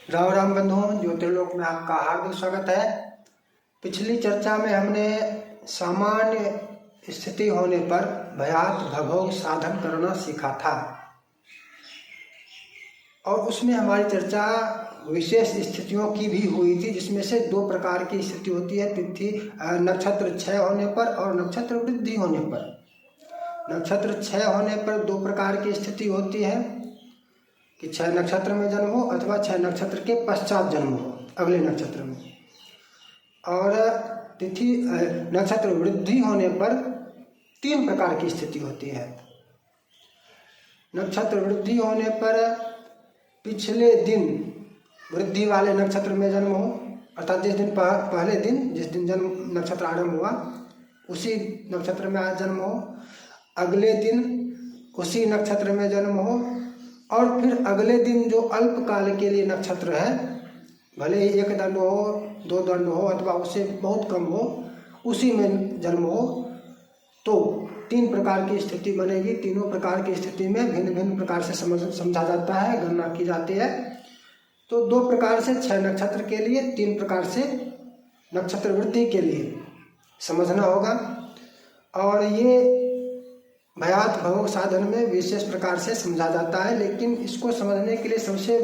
राम राम बंधुओं, ज्योतिर्लोक में आपका हार्दिक स्वागत है। पिछली चर्चा में हमने सामान्य स्थिति होने पर भयात भवोग साधन करना सीखा था और उसमें हमारी चर्चा विशेष स्थितियों की भी हुई थी, जिसमें से दो प्रकार की स्थिति होती है, तिथि नक्षत्र क्षय होने पर और नक्षत्र वृद्धि होने पर। नक्षत्र क्षय होने पर दो प्रकार की स्थिति होती है कि 6 नक्षत्र में जन्म हो अथवा 6 नक्षत्र के पश्चात जन्म हो अगले नक्षत्र में। और तिथि नक्षत्र वृद्धि होने पर 3 प्रकार की स्थिति होती है। नक्षत्र वृद्धि होने पर पिछले दिन वृद्धि वाले नक्षत्र में जन्म हो, अर्थात जिस दिन पहले दिन जिस दिन जन्म नक्षत्र आरंभ हुआ उसी नक्षत्र में जन्म हो, अगले दिन उसी नक्षत्र में जन्म हो और फिर अगले दिन जो अल्पकाल के लिए नक्षत्र है, भले ही 1 दंड हो 2 दंड हो अथवा उससे बहुत कम हो, उसी में जन्म हो, तो 3 प्रकार की स्थिति बनेगी। तीनों प्रकार की स्थिति में भिन्न भिन्न प्रकार से समझा जाता है, गणना की जाती है। तो 2 प्रकार से 6 नक्षत्र के लिए, 3 प्रकार से नक्षत्र वृद्धि के लिए समझना होगा। और ये भयात भवोग साधन में विशेष प्रकार से समझा जाता है, लेकिन इसको समझने के लिए सबसे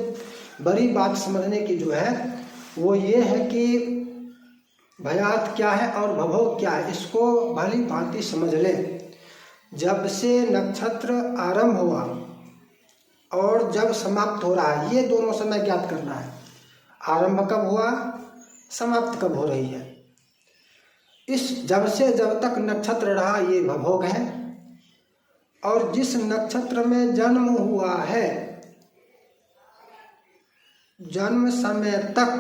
बड़ी बात समझने की जो है वो ये है कि भयात क्या है और भवोग क्या है, इसको भली भांति समझ लें। जब से नक्षत्र आरंभ हुआ और जब समाप्त हो रहा है, ये दोनों समय ज्ञात करना है। आरंभ कब हुआ, समाप्त कब हो रही है। इस जब से जब तक नक्षत्र रहा ये भवोग है। और जिस नक्षत्र में जन्म हुआ है, जन्म समय तक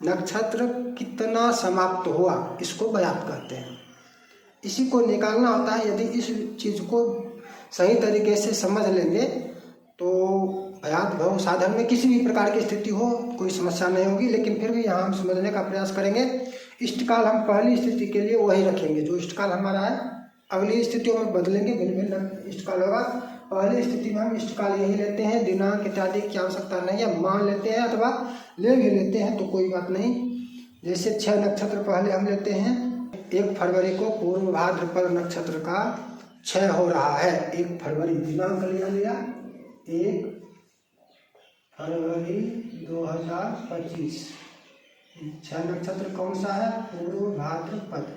नक्षत्र कितना समाप्त हुआ, इसको भयात कहते हैं। इसी को निकालना होता है। यदि इस चीज़ को सही तरीके से समझ लेंगे तो भयात भवोग साधन में किसी भी प्रकार की स्थिति हो कोई समस्या नहीं होगी। लेकिन फिर भी यहाँ हम समझने का प्रयास करेंगे। इष्टकाल हम पहली स्थिति के लिए वही रखेंगे जो इष्टकाल हमारा है। अगली स्थितियों में बदलेंगे, भिन्न भिन्न इष्टकाल होगा। पहली स्थिति में हम इष्टकाल यही लेते हैं, दिनांक इत्यादि की आवश्यकता नहीं है, मान लेते हैं अथवा ले भी लेते हैं तो कोई बात नहीं। जैसे 6 नक्षत्र पहले हम लेते हैं। 1 फरवरी को पूर्व भाद्रपद नक्षत्र का क्षय हो रहा है। 1 फरवरी दिनांक लिया 1 फरवरी 2025। 6 नक्षत्र कौन सा है, पूर्व भाद्रपद।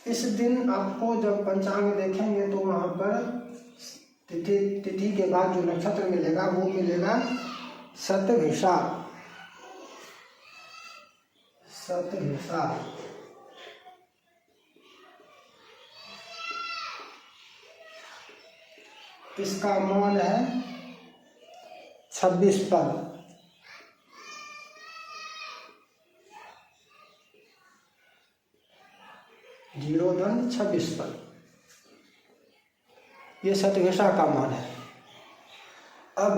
इस दिन आपको जब पंचांग देखेंगे तो वहाँ पर तिथि के बाद जो नक्षत्र मिलेगा वो मिलेगा शतभिषा। इसका मान है 26 पद। जीरो दंड 26 पद, ये शतभिषा का मान है। अब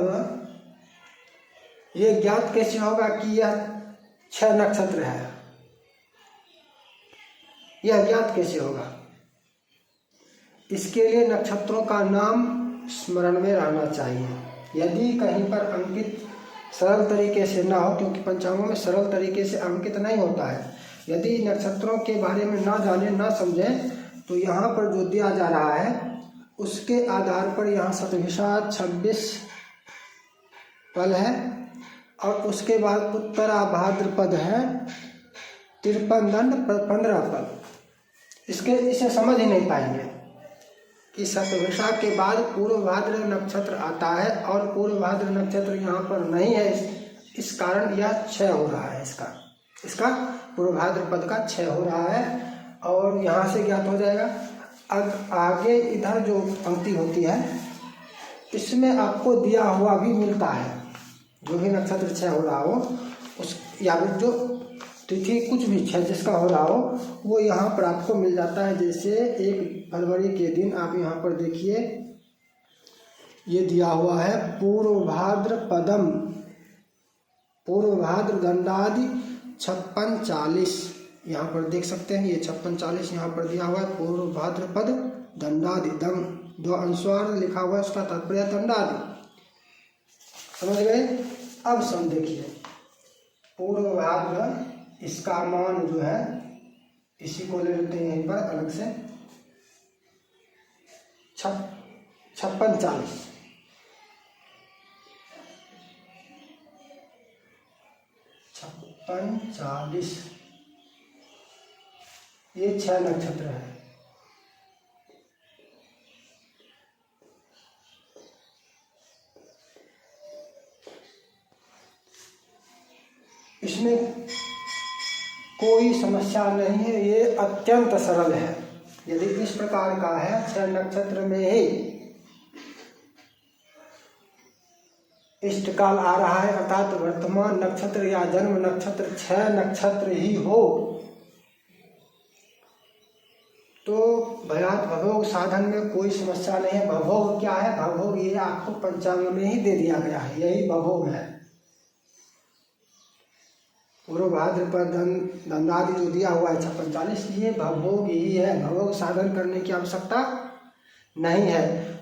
ये ज्ञात कैसे होगा कि यह 6 नक्षत्र है, यह ज्ञात कैसे होगा। इसके लिए नक्षत्रों का नाम स्मरण में रहना चाहिए। यदि कहीं पर अंकित सरल तरीके से ना हो, क्योंकि पंचांगों में सरल तरीके से अंकित नहीं होता है, यदि नक्षत्रों के बारे में ना जाने ना समझें तो यहाँ पर जो दिया जा रहा है उसके आधार पर यहाँ शतभिषा 26 पल है और उसके बाद उत्तरा भाद्रपद है 53 दंड 15 पल। इसे समझ ही नहीं पाएंगे कि शतभिषा के बाद पूर्व भाद्र नक्षत्र आता है और पूर्व भाद्र नक्षत्र यहाँ पर नहीं है। इस कारण यह क्षय हो रहा है। इसका पूर्व भाद्रपद का क्षय हो रहा है और यहाँ से ज्ञात हो जाएगा। अब आगे इधर जो पंक्ति होती है इसमें आपको दिया हुआ भी मिलता है, जो भी नक्षत्र क्षय हो रहा हो उस या फिर जो तिथि कुछ भी क्षय जिसका हो रहा हो वो यहाँ पर आपको मिल जाता है। जैसे 1 फरवरी के दिन आप यहाँ पर देखिए, ये दिया हुआ है पूर्व भाद्रपदम, पूर्व भाद्र दंडादि 56-40, यहाँ पर देख सकते हैं। ये 56-40 यहाँ पर दिया हुआ है, पूर्व भाद्रपद दंडादि दम दो अनुस्वार लिखा हुआ है, उसका तात्पर्य दंडादि। समझ गए? अब सम देखिए, पूर्वभाद्र, इसका मान जो है इसी को ले लेते हैं यहीं पर अलग से, 56-40। 56-40 ये 6 नक्षत्र है। इसमें कोई समस्या नहीं है, ये अत्यंत सरल है। यदि इस प्रकार का है, 6 नक्षत्र में ही इष्टकाल आ रहा है, अर्थात वर्तमान नक्षत्र या जन्म नक्षत्र 6 नक्षत्र ही हो, तो भयात भवोग साधन में कोई समस्या नहीं है। भवोग क्या है? भवोग ये आपको पंचांग में ही दे दिया गया है, यही भवोग है। पूर्व भाद्रपद दंडादि जो दिया हुआ है 56-40, ये भवोग ही है। भवोग साधन करने की आवश्यकता नहीं है।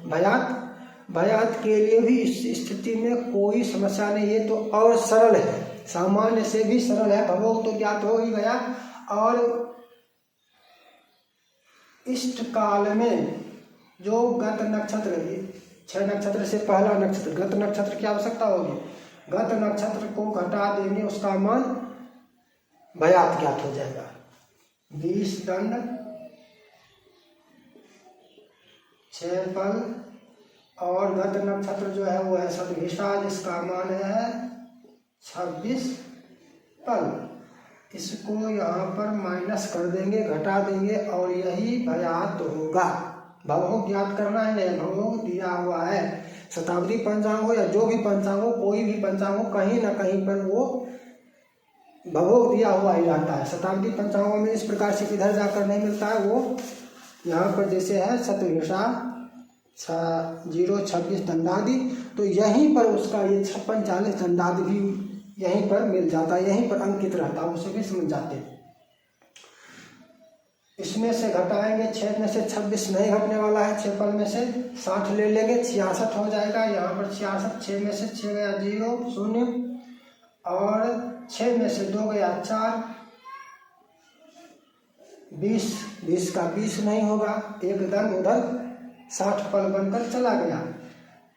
भयात के लिए भी इस स्थिति में कोई समस्या नहीं, ये तो और सरल है, सामान्य से भी सरल है। भवोग तो ज्ञात हो ही गया, और इष्ट काल में जो गत नक्षत्र, 6 नक्षत्र से पहला नक्षत्र गत नक्षत्र की आवश्यकता होगी। गत नक्षत्र को घटा देंगे, उसका मान भयात ज्ञात हो जाएगा। 20 दंड 6 पल, और गत नक्षत्र जो है वो है सदभिषा, जिसका मान है 26 पल। इसको यहाँ पर माइनस कर देंगे, घटा देंगे, और यही भयात होगा। भवोग ज्ञात करना है, भवोग दिया हुआ है। शताब्दी पंचांग हो या जो भी पंचांग हो, कोई भी पंचांग हो, कहीं ना कहीं पर वो भवोग दिया हुआ ही रहता है। शताब्दी पंचांगों में इस प्रकार से इधर जाकर नहीं मिलता है, वो यहाँ पर जैसे है सतभिषा 0-26 दंडादि, तो यहीं पर उसका ये 56-40 दंडादि भी यहीं पर मिल जाता है, यहीं पर अंकित रहता है, उसे भी समझ जाते हैं। इसमें से घटाएंगे, 6 में से 26 नहीं घटने वाला है, 6 पल में से 60 ले लेंगे, 66 हो जाएगा। यहाँ पर 66, 6 में से 6 गया 0 0, और 6 में से 2 गया 4, 20 का 20 नहीं होगा, एक दंड उधर 60 पल बनकर चला गया,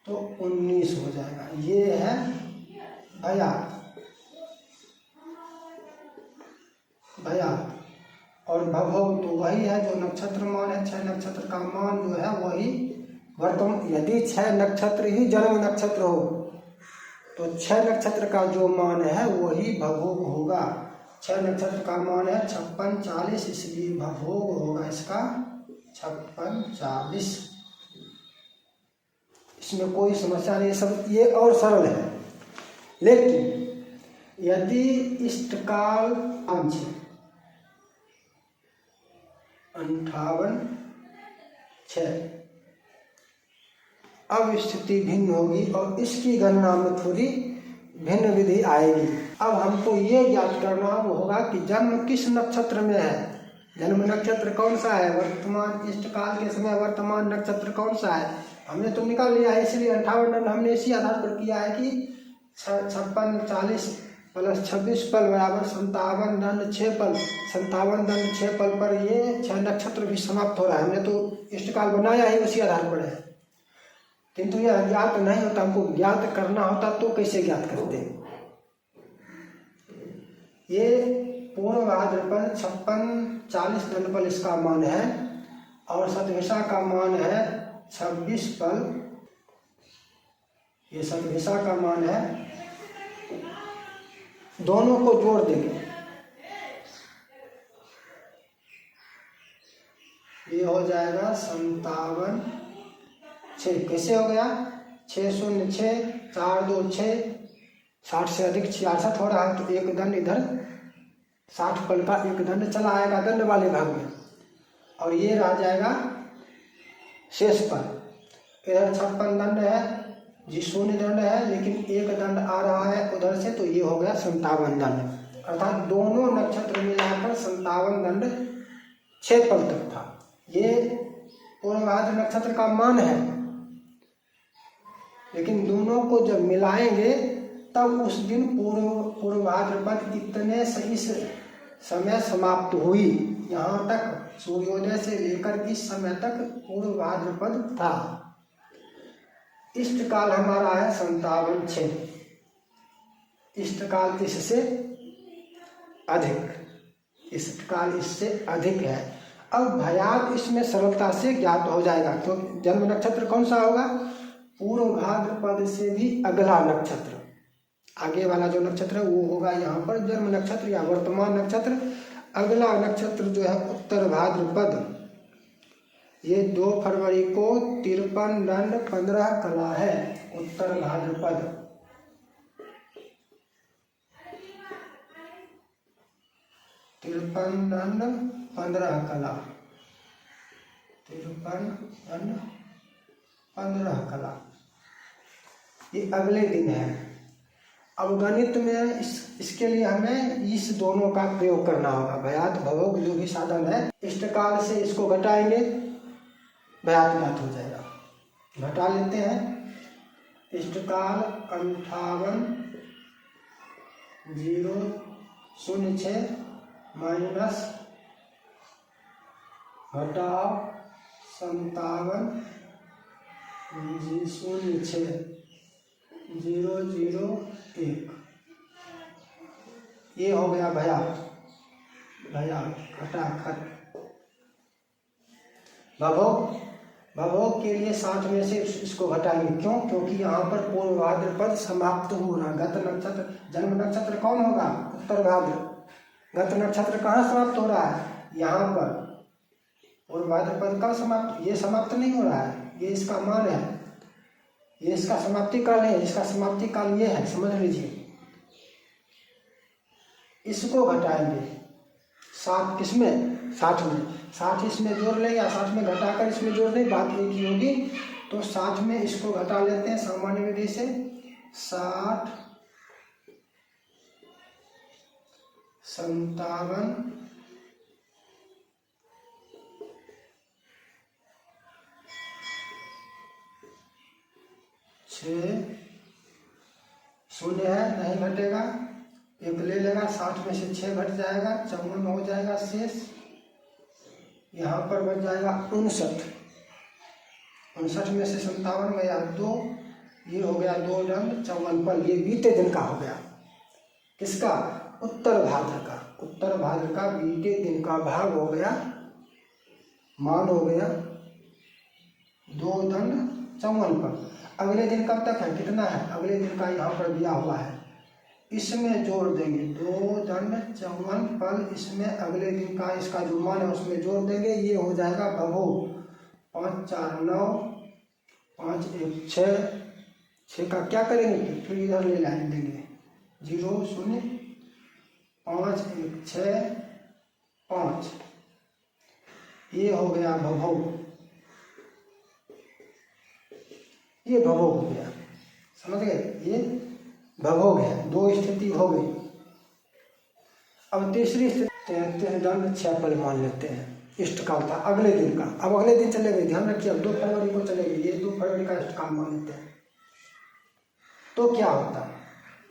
तो 19 हो जाएगा। ये है भयात। और भवोग तो वही है जो नक्षत्र मान है, 6 नक्षत्र का मान जो है वही वर्तमान। यदि 6 नक्षत्र ही जन्म नक्षत्र हो, तो 6 नक्षत्र का जो मान है वही भवोग होगा। 6 नक्षत्र का मान है 56-40, इसलिए भवोग होगा इसका 56-40। इसमें कोई समस्या नहीं, सब ये और सरल है। लेकिन यदि इष्टकाल 58-6, अब स्थिति भिन्न होगी और इसकी गणना में थोड़ी भिन्न विधि आएगी। अब हमको ये ज्ञात करना होगा कि जन्म किस नक्षत्र में है। जन्म नक्षत्र कौन सा है, वर्तमान इष्टकाल के समय वर्तमान नक्षत्र कौन सा है, हमने तो निकाल लिया है। इसलिए 58 दंड हमने इसी आधार पर किया है कि 56-40 प्लस 26 पल बराबर 57 दंड 6 पल। 57 दंड 6 पल पर ये 6 नक्षत्र भी समाप्त हो रहा है। हमने तो इष्टकाल बनाया ही उसी आधार पर है, किंतु यह ज्ञात नहीं होता। हमको ज्ञात करना होता तो कैसे ज्ञात करते। ये पूर्व भाद्रपद 56-40 दंड पल इसका मान है, और सतभिषा का मान है 26 पल। ये सतभिषा का मान है, दोनों को जोड़ देंगे, ये हो जाएगा 57-6। कैसे हो गया, 6 0 6 4 2 6, 60 से अधिक 66 हो रहा है, तो एक दंड इधर 60 पल का एक दंड चला आएगा दंड वाले भाग में, और ये रह जाएगा शेष पल। इधर 56 दंड है जी, 0 दंड है, लेकिन एक दंड आ रहा है उधर से, तो ये हो गया 57 दंड। अर्थात दोनों नक्षत्र मिलाकर 57 दंड 6 पल तक था। ये पूर्वभाद्र नक्षत्र का मान है, लेकिन दोनों को जब मिलाएंगे तब उस दिन पूर्वभाद्रपद इतने इस समय समाप्त हुई। यहाँ तक सूर्योदय से लेकर इस समय तक पूर्वभाद्रपद था। इष्टकाल हमारा है 57/6। इष्टकाल इससे अधिक, इष्टकाल इससे अधिक है। अब भयात इसमें सरलता से ज्ञात हो जाएगा। तो जन्म नक्षत्र कौन सा होगा? पूर्वभाद्रपद से भी अगला नक्षत्र, आगे वाला जो नक्षत्र है वो होगा यहाँ पर जन्म नक्षत्र या वर्तमान नक्षत्र। अगला नक्षत्र जो है उत्तर भाद्रपद, ये 2 फरवरी को 53 दंड 15 कला है। उत्तर भाद्रपद 53 दंड 15 कला, 53 दंड 15 कला, ये अगले दिन है। अब गणित में इसके लिए हमें इस दोनों का प्रयोग करना होगा। भयात भवोग जो भी साधन है, इष्टकाल से इसको घटाएंगे, भयात ज्ञात हो जाएगा। घटा लेते हैं। इष्टकाल 58,006 माइनस घटाओ 57,006,001, ये हो गया भयात। घटाखट भवोग के लिए 60 में से इसको घटाएंगे। क्यों? क्योंकि यहाँ पर पूर्वभाद्रपद समाप्त हो रहा। गत नक्षत्र, जन्म नक्षत्र कौन होगा? उत्तर भाद्र। गत नक्षत्र कहाँ समाप्त हो रहा है? यहाँ पर। पूर्वभाद्रपद कब समाप्त? ये समाप्त नहीं हो रहा है, ये इसका मान है, ये इसका समाप्ति काल है, इसका समाप्ति काल ये है, समझ लीजिए। इसको घटाएंगे 60 किसमें? 60 में। 60 इसमें जोड़ लें या 60 में घटाकर इसमें जोड़ दें, बात एक ही होगी। तो 60 में इसको घटा लेते हैं सामान्य विधि से। 60 57 6 शून्य है, नहीं घटेगा, एक ले लेगा। 60 में से 6 घट जाएगा, 54 हो जाएगा शेष। यहाँ पर बच जाएगा 59। 59 में से 57 गया 2, ये हो गया 2 दंड 54 पल। ये बीते दिन का हो गया। किसका? उत्तर भाद्र का। उत्तर भाद्र का बीते दिन का भाग हो गया, मान हो गया 2 दंड 54 पल। अगले दिन कब तक है? कितना है? अगले दिन का यहाँ पर दिया हुआ है, इसमें जोड़ देंगे 2 दंड 54 पल। इसमें अगले दिन का इसका जो मान है उसमें जोड़ देंगे, ये हो जाएगा भवोग। 5 4 9 5 1 6 का क्या करेंगे? फिर इधर ले लेंगे 0 0 5 1 6 5, ये हो गया भवोग। ये भवोग हो गया, समझ गए? ये भवोग है। 2 स्थिति हो गई। अब तीसरी स्थिति 33 दंड 6 पल मान लेते हैं। इष्टकाल था अगले दिन का। अब अगले दिन चले गए, ध्यान रखिए, अब 2 फरवरी को चले गए, ये 2 फरवरी का इष्टकाल मान लेते हैं। तो क्या होता?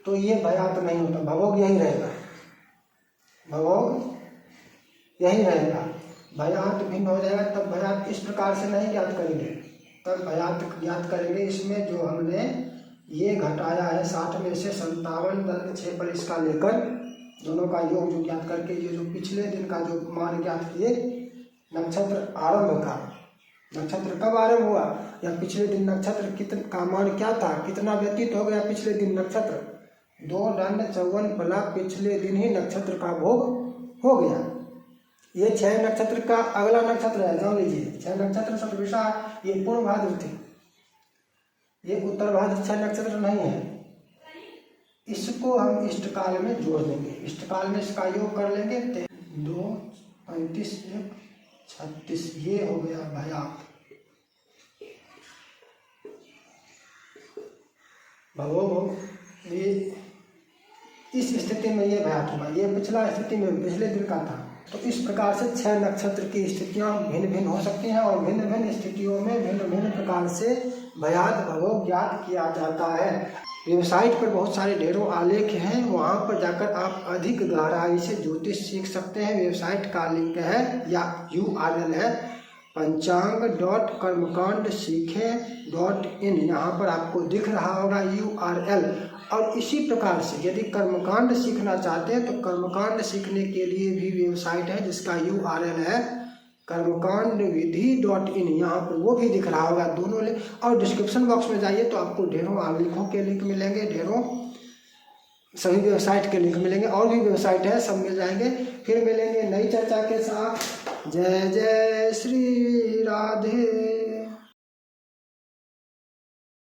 तो ये भयात नहीं होता, भवोग यही रहेगा, भवोग यही रहेगा। भयात भिन्न हो जाएगा। तब भयात इस प्रकार से नहीं ज्ञात करेंगे, तब भयात ज्ञात करेंगे इसमें जो हमने ये घटाया है 60 में से 57 दंड 6 पर, इसका लेकर दोनों का योग जो ज्ञात करके, ये जो पिछले दिन का जो मान ज्ञात किए नक्षत्र आरंभ का, नक्षत्र कब आरंभ हुआ या पिछले दिन नक्षत्र कितना का मान क्या था, कितना व्यतीत हो गया पिछले दिन नक्षत्र, 2 दंड 54 पला पिछले दिन ही नक्षत्र का भोग हो गया। ये 6 नक्षत्र का अगला नक्षत्र है, जान लीजिए। 6 नक्षत्र शतभिषा, ये पूर्ण भाद्र थे, ये उत्तर भाद्र 6 नक्षत्र नहीं है। इसको हम इष्टकाल में जोड़ देंगे, इष्टकाल में इसका योग कर लेंगे। 2 35 1 36, ये हो गया भयात। ये इस स्थिति में ये भयात हुआ। ये पिछला स्थिति में पिछले दिन का था, तो इस प्रकार से 6 नक्षत्र की स्थितियाँ भिन्न भिन्न हो सकती हैं और भिन्न भिन्न स्थितियों में भिन्न भिन्न प्रकार से भयाद भगव ज्ञात किया जाता है। वेबसाइट पर बहुत सारे ढेरों आलेख हैं, वहाँ पर जाकर आप अधिक गहराई से ज्योतिष सीख सकते हैं। वेबसाइट का लिंक है या URL है panchang.कर्मकांड-सीखें.in। यहाँ पर आपको दिख रहा होगा URL। और इसी प्रकार से यदि कर्मकांड सीखना चाहते हैं तो कर्मकांड सीखने के लिए भी वेबसाइट है जिसका URL है कर्मकांडविधि.in। यहाँ पर वो भी दिख रहा होगा, दोनों लिंक। और डिस्क्रिप्शन बॉक्स में जाइए तो आपको ढेरों आलेखों के लिंक मिलेंगे, ढेरों सभी वेबसाइट के लिंक मिलेंगे, और भी वेबसाइट है, सब मिल जाएंगे। फिर मिलेंगे नई चर्चा के साथ। जय जय श्री राधे।